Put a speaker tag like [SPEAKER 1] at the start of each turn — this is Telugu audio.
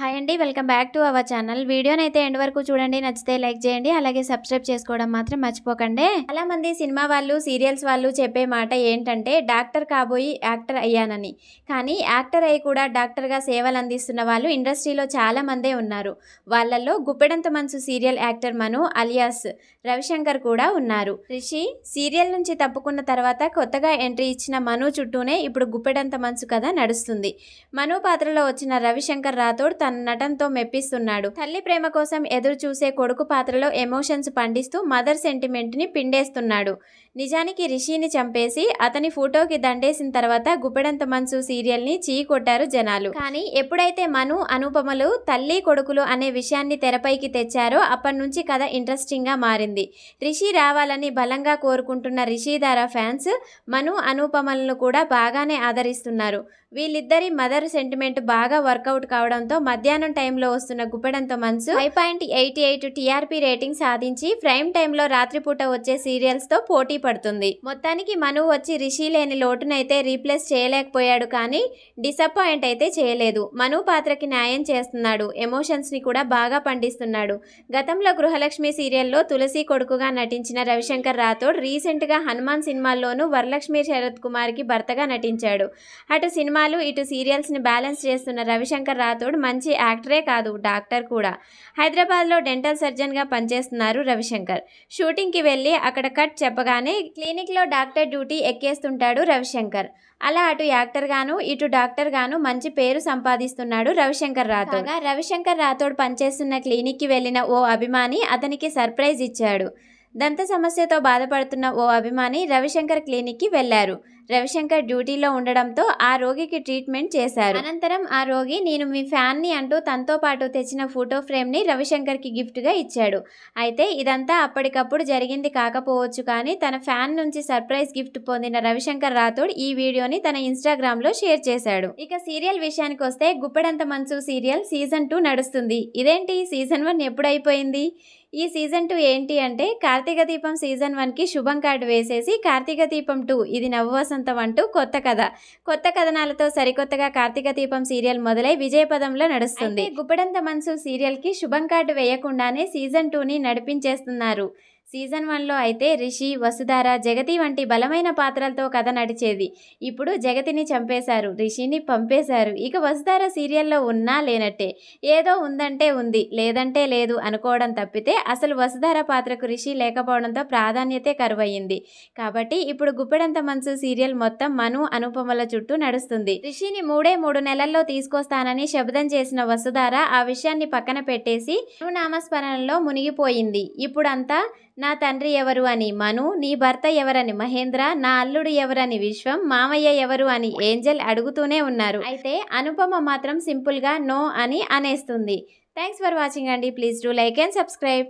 [SPEAKER 1] హాయ్ అండి, welcome back to our channel. వీడియోనైతే ఎండ్ వరకు చూడండి, నచ్చితే లైక్ చేయండి, అలాగే సబ్స్క్రైబ్ చేసుకోవడం మాత్రం మర్చిపోకండి. చాలా మంది సినిమా వాళ్ళు, సీరియల్స్ వాళ్ళు చెప్పే మాట ఏంటంటే డాక్టర్ కాబోయి యాక్టర్ అయ్యానని. కానీ యాక్టర్ అయ్యి కూడా డాక్టర్గా సేవలు అందిస్తున్న వాళ్ళు ఇండస్ట్రీలో చాలా మందే ఉన్నారు. వాళ్ళల్లో గుప్పెడంత మనసు సీరియల్ యాక్టర్ మను అలియాస్ రవిశంకర్ కూడా ఉన్నారు. రిషి సీరియల్ నుంచి తప్పుకున్న తర్వాత కొత్తగా ఎంట్రీ ఇచ్చిన మను చుట్టూనే ఇప్పుడు గుప్పెడంత మనసు కథ నడుస్తుంది. మను పాత్రలో వచ్చిన రవిశంకర్ రాథోడ్ తన నటనతో మెప్పిస్తున్నాడు. తల్లి ప్రేమ కోసం ఎదురు చూసే కొడుకు పాత్రలో ఎమోషన్స్ పండిస్తూ మదర్ సెంటిమెంట్ ని పిండేస్తున్నాడు. నిజానికి రిషిని చంపేసి అతని ఫోటోకి దండేసిన తర్వాత గుప్పెడంత మనసు సీరియల్ ని చీకొట్టారు జనాలు. కానీ ఎప్పుడైతే మను అనుపమలు తల్లి కొడుకులు అనే విషయాన్ని తెరపైకి తెచ్చారో అప్పటి నుంచి కథ ఇంట్రెస్టింగ్ గా మారింది. రిషి రావాలని బలంగా కోరుకుంటున్న రిషిధార ఫ్యాన్స్ మను అనుపమలను కూడా బాగానే ఆదరిస్తున్నారు. వీళ్ళిద్దరి మదర్ సెంటిమెంట్ బాగా వర్కౌట్ కావడంతో మధ్యాహ్నం టైంలో వస్తున్న గుప్పెడంత మనసు 5.88 టీఆర్పీ రేటింగ్ సాధించి ప్రైమ్ టైంలో రాత్రిపూట వచ్చే సీరియల్స్ తో పోటీ పడుతుంది. మొత్తానికి మను వచ్చి రిషి లేని లోటునైతే రీప్లేస్ చేయలేకపోయాడు, కానీ డిసప్పాయింట్ అయితే చేయలేదు. మను పాత్రకి న్యాయం చేస్తున్నాడు, ఎమోషన్స్ ని కూడా బాగా పండిస్తున్నాడు. గతంలో గృహలక్ష్మి సీరియల్లో తులసి కొడుకుగా నటించిన రవిశంకర్ రాథోడ్ రీసెంట్ గా హనుమాన్ సినిమాల్లోనూ వరలక్ష్మి శరత్ కుమార్ కి భర్తగా నటించాడు. అటు సినిమా ఇటు సీరియల్స్ ని బ్యాలెన్స్ చేస్తున్న రవిశంకర్ రాథోడ్ మంచి యాక్టరే కాదు, డాక్టర్ కూడా. హైదరాబాద్లో డెంటల్ సర్జన్ గా పనిచేస్తున్నారు రవిశంకర్. షూటింగ్ కి వెళ్లి అక్కడ కట్ చెప్పగానే క్లినిక్ లో డాక్టర్ డ్యూటీ ఎక్కేస్తుంటాడు రవిశంకర్. అలా అటు యాక్టర్ గాను ఇటు డాక్టర్ గాను మంచి పేరు సంపాదిస్తున్నాడు రవిశంకర్ రాథోడ్. రవిశంకర్ రాథోడ్ పనిచేస్తున్న క్లినిక్ కి వెళ్లిన ఓ అభిమాని అతనికి సర్ప్రైజ్ ఇచ్చాడు. దంత సమస్యతో బాధపడుతున్న ఓ అభిమాని రవిశంకర్ క్లినిక్ కి వెళ్లారు. రవిశంకర్ డ్యూటీలో ఉండడంతో ఆ రోగికి ట్రీట్మెంట్ చేశారు. అనంతరం ఆ రోగి నేను మీ ఫ్యాన్ ని అంటూ తనతో పాటు తెచ్చిన ఫోటో ఫ్రేమ్ ని రవిశంకర్ కి గిఫ్ట్ గా ఇచ్చాడు. అయితే ఇదంతా అప్పటికప్పుడు జరిగింది కాకపోవచ్చు, కానీ తన ఫ్యాన్ నుంచి సర్ప్రైజ్ గిఫ్ట్ పొందిన రవిశంకర్ రాథోడ్ ఈ వీడియోని తన ఇన్స్టాగ్రామ్ లో షేర్ చేశాడు. ఇక సీరియల్ విషయానికి వస్తే గుప్పెడంత మనసు సీరియల్ సీజన్ 2 నడుస్తుంది. ఇదేంటి సీజన్ 1 ఎప్పుడైపోయింది? ఈ సీజన్ 2 ఏంటి అంటే కార్తీక దీపం సీజన్ 1 కి శుభం కార్డు వేసేసి కార్తీక దీపం 2 ఇది నవవసంతం అంటూ కొత్త కథ, కొత్త కథనాలతో సరికొత్తగా కార్తీక దీపం సీరియల్ మొదలై విజయపదంలో నడుస్తుంది. గుప్పెడంత మనసు సీరియల్ కి శుభం కార్డు వేయకుండానే సీజన్ 2 ని నడిపించేస్తున్నారు. సీజన్ 1లో అయితే రిషి, వసుధార, జగతి వంటి బలమైన పాత్రలతో కథ నడిచేది. ఇప్పుడు జగతిని చంపేశారు, రిషిని పంపేశారు. ఇక వసుధార సీరియల్లో ఉన్నా లేనట్టే, ఏదో ఉందంటే ఉంది, లేదంటే లేదు అనుకోవడం తప్పితే అసలు వసుధార పాత్రకు రిషి లేకపోవడంతో ప్రాధాన్యతే కరువయ్యింది. కాబట్టి ఇప్పుడు గుప్పెడంత మనసు సీరియల్ మొత్తం మను అనుపమల చుట్టూ నడుస్తుంది. రిషిని 3 నెలల్లో తీసుకొస్తానని శపథం చేసిన వసుధార ఆ విషయాన్ని పక్కన పెట్టేసి నామస్మరణలో మునిగిపోయింది. ఇప్పుడంతా నా తండ్రి ఎవరు అని మను, నీ భర్త ఎవరని మహేంద్ర, నా అల్లుడు ఎవరని విశ్వం, మామయ్య ఎవరు అని ఏంజల్ అడుగుతూనే ఉన్నారు. అయితే అనుపమ మాత్రం సింపుల్ గా నో అని అనేస్తుంది. థ్యాంక్స్ ఫర్ వాచింగ్ అండి. Please do like and subscribe.